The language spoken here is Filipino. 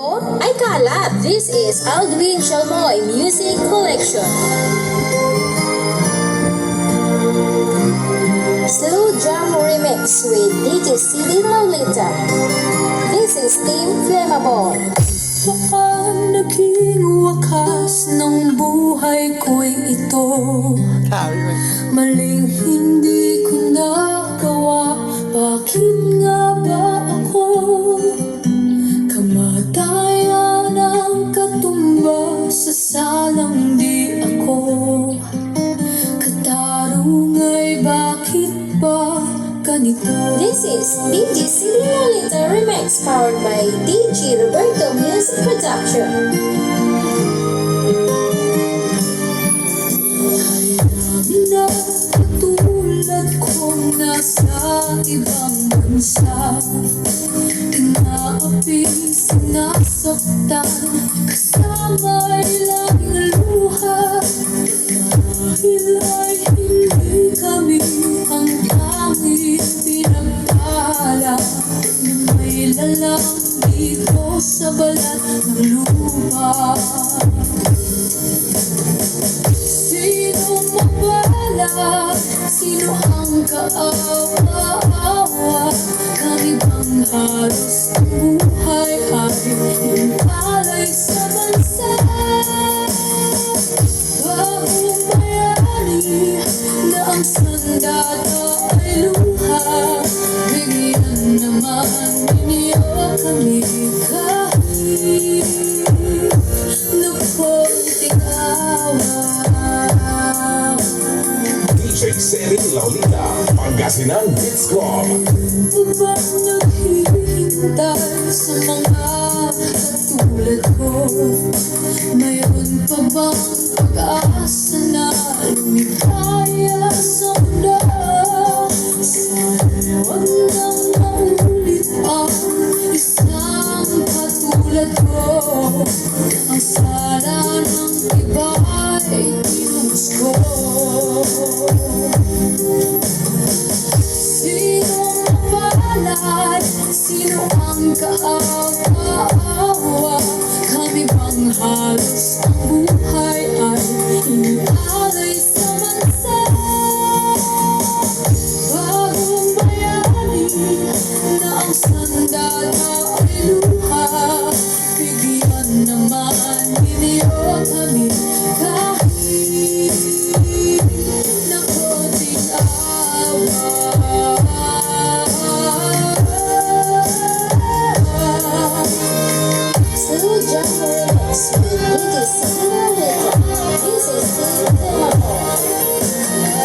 Ay kalat! This is Aldwin Shalmoy Music Collection. Slow Jam Remix with DJ CD Lolita. This is Team Flammable. Baka naging wakas ng buhay ko'y ito. Maling hindi ko nagawa. Bakit nga ba ako? Kamatayan ang katumba sa salang di ako. Katarungay bakit ba ganito? This is DJ CD Lolita Remix powered by DJ Roberto Music Production. Na katulad kong nasa ibang bansa, inaapi, sinasaktan, kasama ilang luha. Dahil ay hindi kami ang tanging pinagtala na may lalang dito sa balat ng lupa. Sino mabala? Sino ang kaawa-awa? Kami bang halos ang buhay ay impalay sa bansa? Bagong bayani na ang sandata ay luha. Bigyan naman ninyo kami kahit na konting awa. DJ CD Lolita, Pangasinan Beats Club. Bang naghihintay sa mga katulad ko? Mayroon pa bang pag-asa na lumikaya sa mundo? Sana wag nang maulit ang isang katulad ko. Ang sala ng iba ay tinubos ko. Sino mapalad? Sino ang kaawa-awa? Kami bang halos ang buhay ay inialay sa bansa? Bagong bayani na ang sandata ay luha. Bigyan naman ninyo kami kahit na konting awa. Slow Jam Remix with DJ CD